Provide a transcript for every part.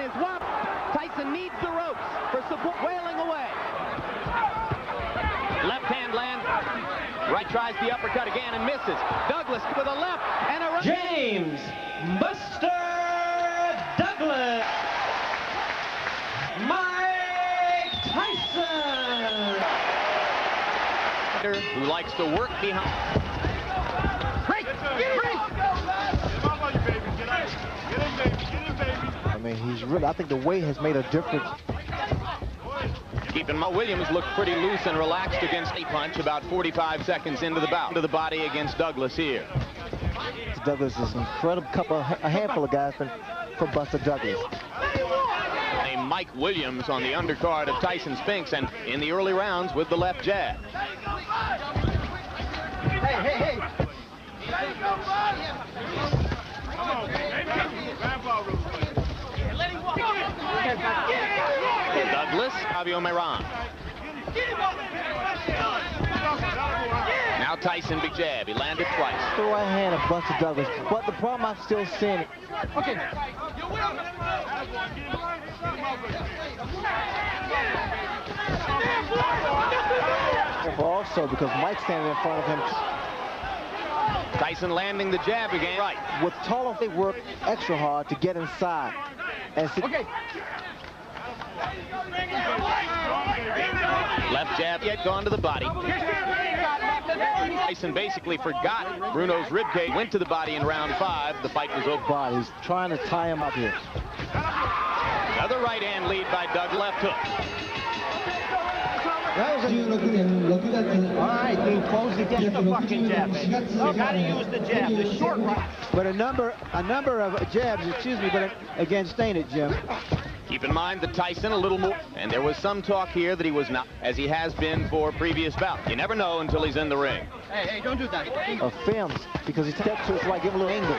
Tyson is whopped. Tyson needs the ropes for support. Wailing away. Left hand lands. Right tries the uppercut again and misses. Douglas with a left and a right. James Buster Douglas. Mike Tyson. Who likes to work behind. Break! Break! I mean, he's really, I think the weight has made a difference. Keeping Williams looked pretty loose and relaxed against a punch about 45 seconds into the bout. To the body against Douglas here. Douglas is an incredible a handful of guys for Buster Douglas. A Mike Williams on the undercard of Tyson Spinks and in the early rounds with the left jab. Hey. Douglas, Fabio Meran. Now Tyson, big jab. He landed twice. The right hand of Buster Douglas, but the problem I'm still seeing. Okay. Also, because Mike's standing in front of him. Tyson landing the jab again. Right. With taller, they work extra hard to get inside. And okay. Left jab yet gone to the body. Tyson basically forgot Bruno's ribcage. Went to the body in round 5. The fight was over. He's trying to tie him up here. Another right hand lead by Doug. Left hook. All right, he closed it down. The fucking jab, baby. You gotta use the jab, the short right. But a number of jabs, but against ain't it, Jim? Keep in mind that Tyson a little more, and there was some talk here that he was not, as he has been for previous bouts. You never know until he's in the ring. Hey, don't do that. Films, because he steps to his right, give a little angle.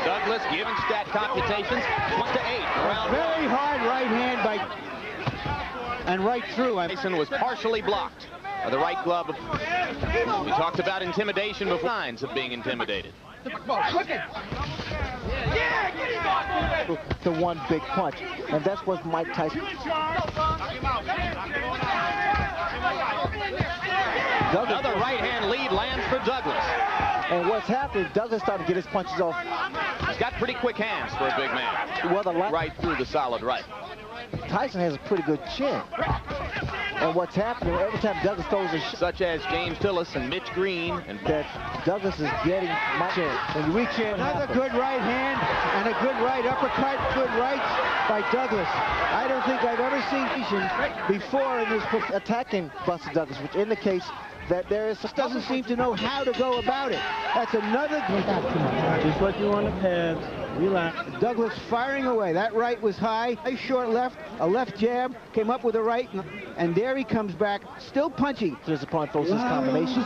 Douglas giving stat computations, 1-8. Round Very hard right hand and right through. Tyson was partially blocked by the right glove. We talked about intimidation before. Signs of being intimidated. The one big punch, and that's what Mike Tyson. Another right hand lead lands for Douglas. And what's happened, Douglas started to get his punches off. He's got pretty quick hands for a big man. Well, right through the solid right. Tyson has a pretty good chin. And what's happening every time Douglas throws a shot, such as James Tillis and Mitch Green, and that Douglas is getting my chin. When you reach in, another good right hand and a good right uppercut, good rights by Douglas. I don't think I've ever seen before in this attacking Buster Douglas, which indicates that doesn't seem to know how to go about it. That's another Just what you want to pads. Relax. Douglas firing away. That right was high. A short left, a left jab, came up with a right, and there he comes back, still punching. His opponent throws his combination.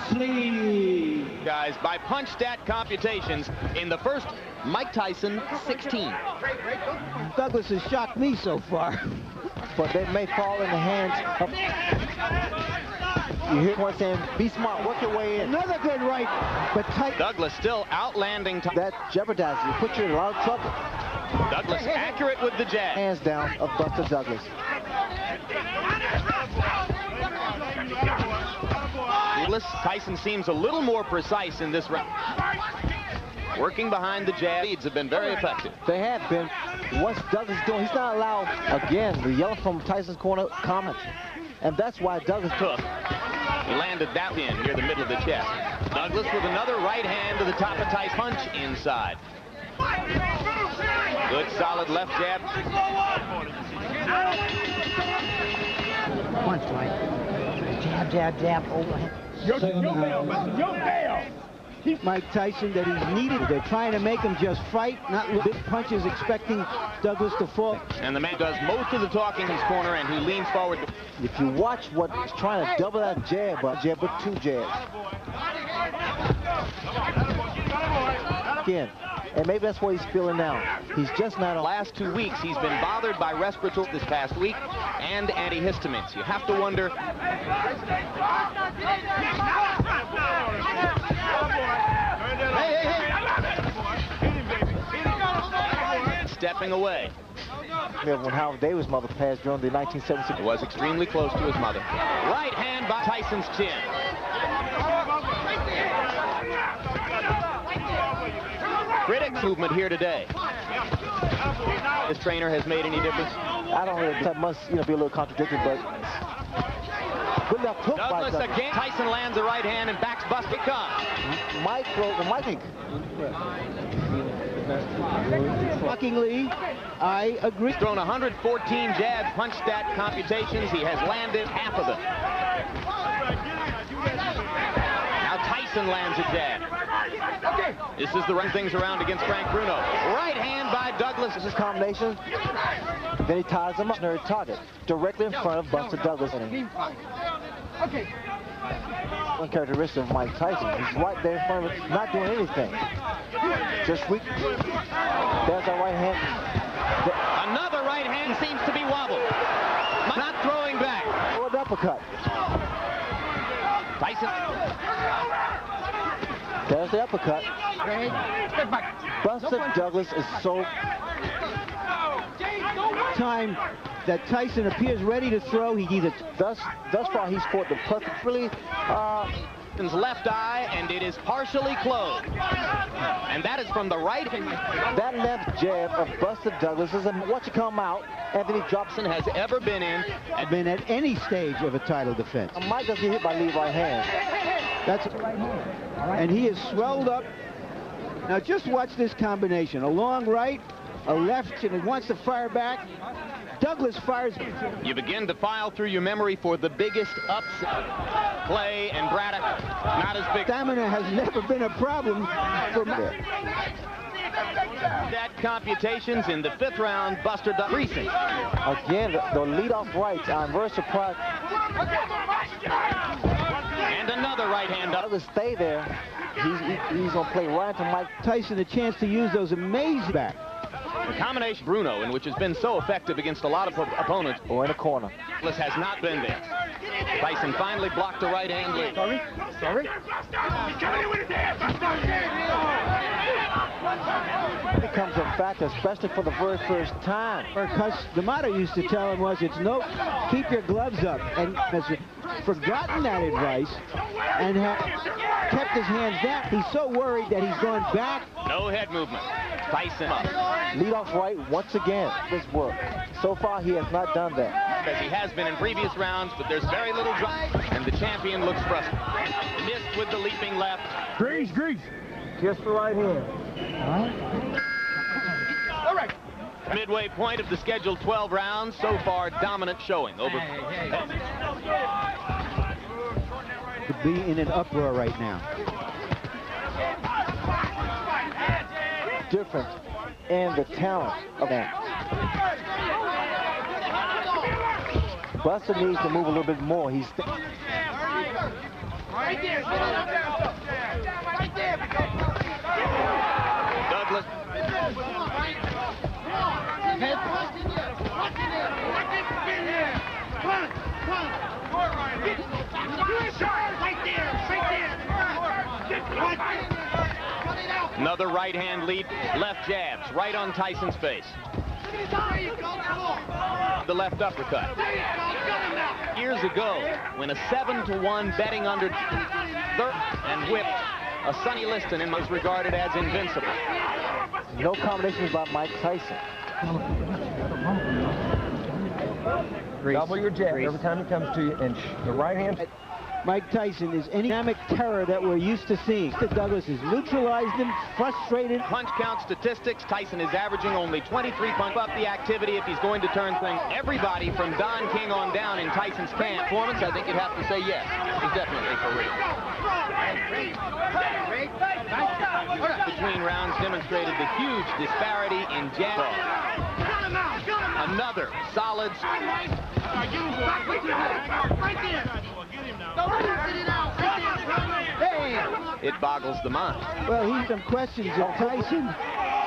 Guys, by punch stat computations, in the first, Mike Tyson, 16. Douglas has shocked me so far, but they may fall in the hands of... You hear one saying, be smart, work your way in. Another good right, but tight. Douglas still outlanding. That jeopardizes you, puts you in a lot of trouble. Douglas accurate with the jab. Hands down of Buster Douglas. Tyson seems a little more precise in this round. Working behind the jab, leads have been very effective. They have been. What's Douglas doing? He's not allowed, again, the yelling from Tyson's corner comments. And that's why Douglas took. He landed that in near the middle of the chest. Douglas with another right hand to the top of Tyson. Punch inside. Good solid left jab. Punch, Mike. Jab, overhand. Yo, bail. Mike Tyson that he's needed. They're trying to make him just fight, not big punches, expecting Douglas to fall. And the man does most of the talking in his corner, and he leans forward. If you watch what he's trying to double that jab with 2 jabs. Again, and maybe that's what he's feeling now. He's just not on. Last 2 weeks, he's been bothered by respiratory this past week and antihistamines. You have to wonder. stepping away. When Howard Davis' mother passed during the 1976. It was extremely close to his mother. Right hand by Tyson's chin. Critics movement here today. This trainer has made any difference? I don't really. That must, be a little contradictory, but good left hook by Douglas again. Tyson lands a right hand and backs Buster comes. Mike. Shockingly, I agree. He's thrown 114 jabs, punched at computations. He has landed half of them. Now Tyson lands a jab. This is the run things around against Frank Bruno. Right hand by Douglas. This is combination. Then he ties him up near his target, directly in front of Buster Douglas. One characteristic of Mike Tyson, he's right there in front of it, not doing anything. Just weak. There's a right hand. Another right hand seems to be wobbled. Not throwing back. Or an uppercut. Tyson. There's the uppercut. Buster Douglas is so... Time that Tyson appears ready to throw, he either... Thus far, he's fought the perfect, really... left eye, and it is partially closed. And that is from the right. That left jab of Buster Douglas is what you come out, Anthony Jobson has ever been in. Been at any stage of a title defense. Mike doesn't get hit by lead right hand. That's and he is swelled up. Now just watch this combination. A long right, a left, and he wants to fire back. Douglas fires. You begin to file through your memory for the biggest upset. Clay and Braddock, not as big. Stamina has never been a problem for me. That computations in the 5th round, Buster Douglas. Again, the leadoff rights. I'm very surprised. And another right hand. Douglas stay there. He's going to play right to Mike Tyson a chance to use those amazing back. The combination Bruno, in which has been so effective against a lot of opponents. Or in the corner. Douglas has not been there. Tyson finally blocked the right hand lead. Sorry? It becomes a factor, especially for the very first time. Because the motto used to tell him was, it's no, keep your gloves up. And has forgotten that advice and kept his hands down. He's so worried that he's going back. No head movement. Tyson up. Lead off right once again. This work. So far, he has not done that. As he has been in previous rounds, but there's very little drive, and the champion looks frustrated. Missed with the leaping left. Grease. Just the right hand. All right. Midway point of the scheduled 12 rounds. So far, dominant showing over. To be in an uproar right now. Difference in the talent of that. Buster needs to move a little bit more. He's Right there. Douglas. Another right hand lead, left jabs, right on Tyson's face. The left uppercut. Years ago, when a 7-1 betting under and whipped a Sonny Liston and was regarded as invincible. No combinations by Mike Tyson. Double your jab every time it comes to you, and the right hand. Mike Tyson is any dynamic terror that we're used to seeing. Douglas has neutralized him, frustrated. Punch count statistics, Tyson is averaging only 23 punch up the activity if he's going to turn things. Everybody from Don King on down in Tyson's camp performance, I think you'd have to say yes. He's definitely for real. Between rounds demonstrated the huge disparity in jab. Another solid. It boggles the mind. Well, he's some questions of Tyson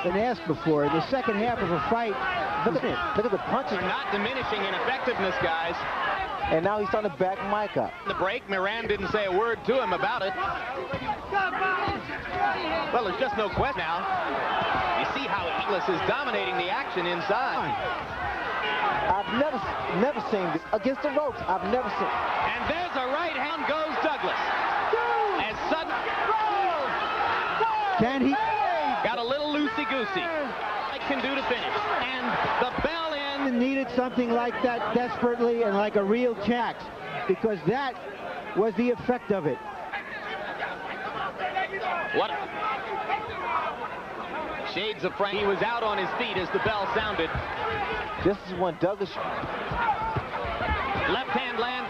been asked before. In the second half of a fight, Look at the punches. Not diminishing in effectiveness, guys. And now he's trying to back Mike up. The break, Moran didn't say a word to him about it. Well, there's just no question now. You see how Eagles is dominating the action inside. I've never seen this against the ropes. I've never seen. And there's a right hand goes Douglas. As sudden. Can he? Got a little loosey-goosey. I can do to finish. And the bell in. Needed something like that desperately and like a real Jax, because that was the effect of it. What? Shades of Frank. He was out on his feet as the bell sounded. This is when Douglas. Left hand lands.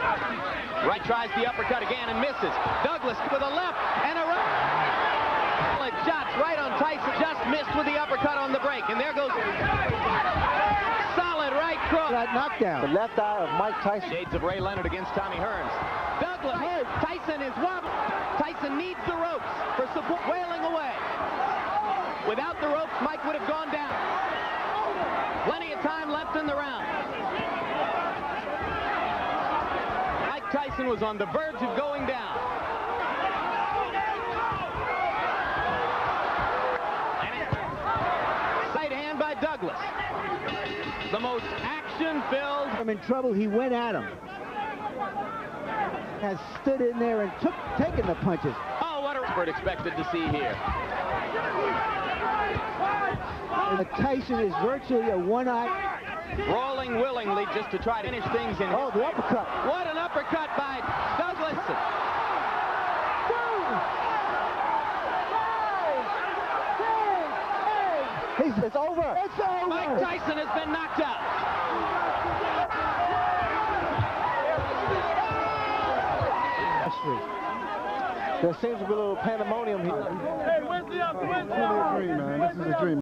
Right tries the uppercut again and misses. Douglas with a left and a right. Shots right on Tyson. Just missed with the uppercut on the break. And there goes. Solid right cross. That knockdown. The left eye of Mike Tyson. Shades of Ray Leonard against Tommy Hearns. Douglas. Tyson is wobbling. Tyson needs the ropes for support. Wailing away. Without the ropes, Mike would have gone down. Plenty of time left in the round. Mike Tyson was on the verge of going down. Right hand by Douglas. The most action-filled. I'm in trouble. He went at him. Has stood in there and taken the punches. Oh, what a expert expected to see here. And Tyson is virtually a one-eye. Rolling willingly just to try to finish things in. Oh, the uppercut. What an uppercut by Douglas. It's over. It's over. Mike Tyson has been knocked out. There seems to be a little pandemonium here. Hey, where's the other? Where's the other? This is a dream, man. This is a dream.